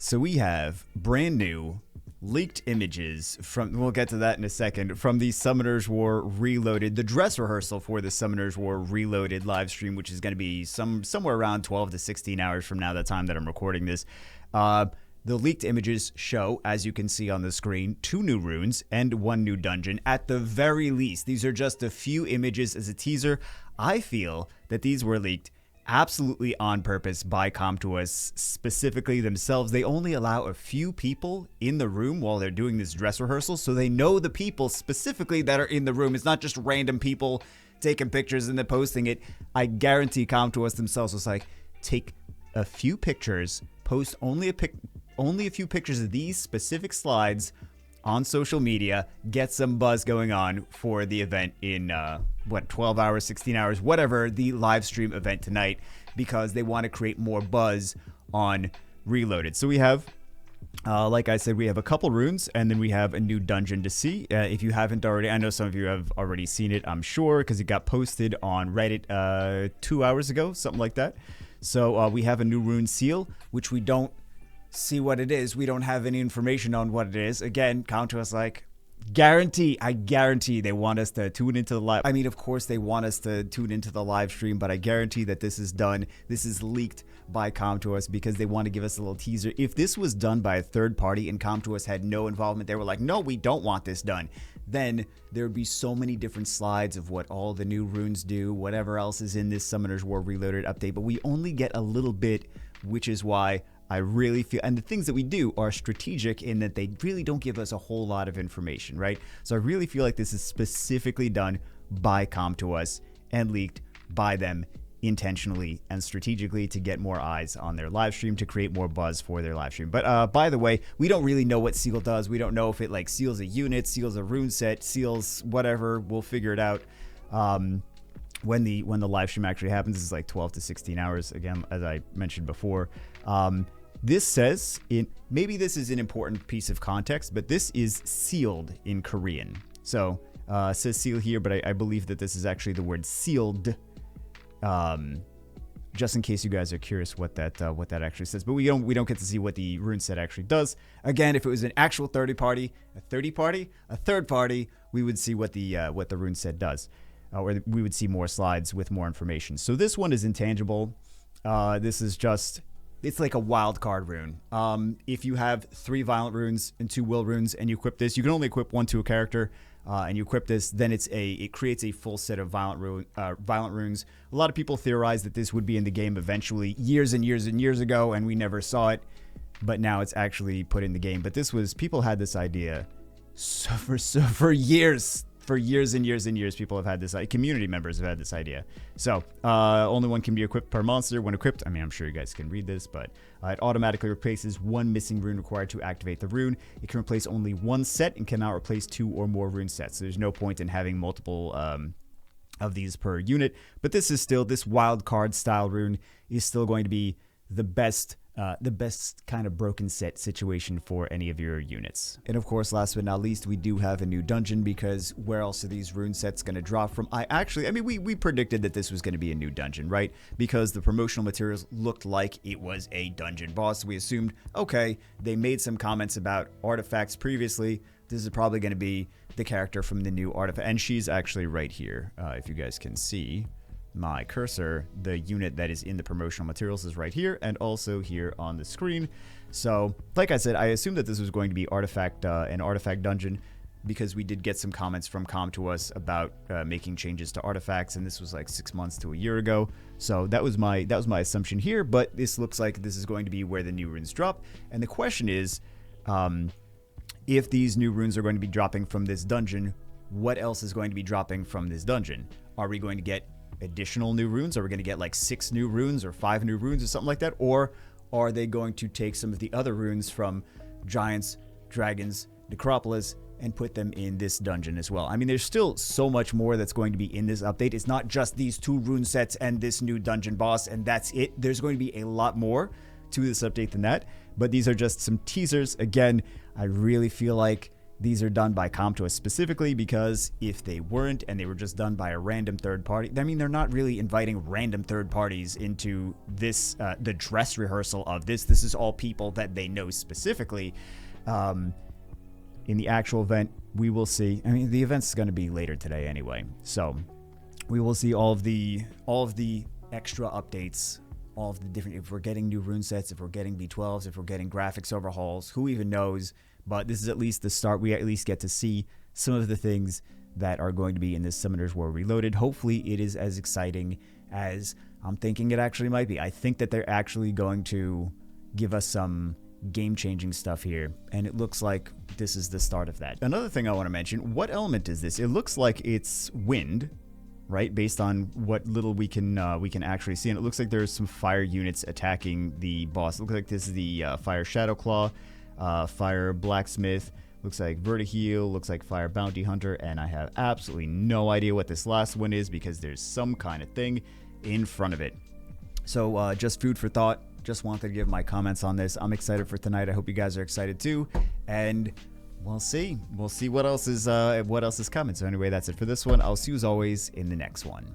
So we have brand new leaked images from, we'll get to that in a second, from the Summoners War Reloaded, the dress rehearsal for the Summoners War Reloaded live stream, which is going to be somewhere around 12 to 16 hours from now, the time that I'm recording this. The leaked images show, as you can see on the screen, 2 new runes and 1 new dungeon. At the very least, these are just a few images as a teaser. I feel that these were leaked absolutely on purpose by Com2uS, specifically themselves. They only allow a few people in the room while they're doing this dress rehearsal, so they know the people specifically that are in the room. It's not just random people taking pictures and then posting it. I guarantee Com2uS themselves was like, take a few pictures, post only a few pictures of these specific slides on social media, get some buzz going on for the event in 12 hours, 16 hours, whatever, the live stream event tonight, because they want to create more buzz on Reloaded. So we have, like I said, we have a couple runes, and then we have a new dungeon to see. If you haven't already, I know some of you have already seen it, I'm sure, because it got posted on Reddit 2 hours ago, something like that. So we have a new rune seal, which we don't see what it is. We don't have any information on what it is. Again, Com2uS like, I guarantee they want us to tune into the live. I mean, of course they want us to tune into the live stream, but I guarantee that this is done. This is leaked by Com2uS because they want to give us a little teaser. If this was done by a third party and Com2uS had no involvement, they were like, no, we don't want this done, then there would be so many different slides of what all the new runes do, whatever else is in this Summoners War Reloaded update, but we only get a little bit, which is why I really feel, and the things that we do are strategic in that they really don't give us a whole lot of information, right? So I really feel like this is specifically done by Com2uS and leaked by them intentionally and strategically to get more eyes on their live stream, to create more buzz for their live stream. But by the way, we don't really know what seal does. We don't know if it like seals a unit, seals a rune set, seals whatever. We'll figure it out when the live stream actually happens. It's like 12 to 16 hours, again, as I mentioned before. This says, maybe this is an important piece of context, but this is sealed in Korean. So it says seal here, but I believe that this is actually the word sealed. Just in case you guys are curious what that actually says, but we don't get to see what the rune set actually does. Again, if it was an actual third party, we would see what the rune set does, or we would see more slides with more information. So this one is intangible. This is just, it's like a wild card rune. If you have 3 violent runes and 2 will runes and you equip this, you can only equip 1 to a character, and you equip this, then it creates a full set of violent runes. A lot of people theorize that this would be in the game eventually, years and years and years ago, and we never saw it, but now it's actually put in the game. But people had this idea for years. For years and years and years, people have had this, community members have had this idea. So, only 1 can be equipped per monster. When equipped, I mean, I'm sure you guys can read this, but it automatically replaces 1 missing rune required to activate the rune. It can replace only 1 set and cannot replace 2 or more rune sets. So there's no point in having multiple of these per unit. But this wild card style rune is still going to be the best kind of broken set situation for any of your units. And of course, last but not least, we do have a new dungeon, because where else are these rune sets going to drop from? We predicted that this was going to be a new dungeon, right? Because the promotional materials looked like it was a dungeon boss. We assumed, okay, they made some comments about artifacts previously. This is probably going to be the character from the new artifact. And she's actually right here, if you guys can see my cursor. The unit that is in the promotional materials is right here, and also here on the screen. So like I said, I assumed that this was going to be an artifact dungeon, because we did get some comments from Com2uS about making changes to artifacts, and this was like 6 months to a year ago. So that was my assumption here, but this looks like this is going to be where the new runes drop. And the question is, if these new runes are going to be dropping from this dungeon, what else is going to be dropping from this dungeon? Are we going to get additional new runes? Are we going to get like 6 new runes or 5 new runes or something like that? Or are they going to take some of the other runes from giants, dragons, necropolis, and put them in this dungeon as well? I mean, there's still so much more that's going to be in this update. It's not just these 2 rune sets and this new dungeon boss, and that's it. There's going to be a lot more to this update than that, but these are just some teasers. Again, I really feel like these are done by Comtois specifically, because if they weren't and they were just done by a random third party, I mean, they're not really inviting random third parties into this, the dress rehearsal of this. This is all people that they know specifically. In the actual event, we will see. I mean, the event's going to be later today anyway, so we will see all of the extra updates, all of the different, if we're getting new rune sets, if we're getting V12s, if we're getting graphics overhauls, who even knows. But this is at least the start. We at least get to see some of the things that are going to be in this Summoners War Reloaded. Hopefully it is as exciting as I'm thinking it actually might be. I think that they're actually going to give us some game-changing stuff here, and it looks like this is the start of that. Another thing I want to mention, what element is this? It looks like it's wind, right? Based on what little we can actually see, and it looks like there's some fire units attacking the boss. It looks like this is the Fire Shadowclaw, Fire Blacksmith, looks like Vertiheel, looks like Fire Bounty Hunter, and I have absolutely no idea what this last one is because there's some kind of thing in front of it. So just food for thought. Just wanted to give my comments on this. I'm excited for tonight. I hope you guys are excited too, and we'll see what else is coming. So anyway, that's it for this one. I'll see you as always in the next one.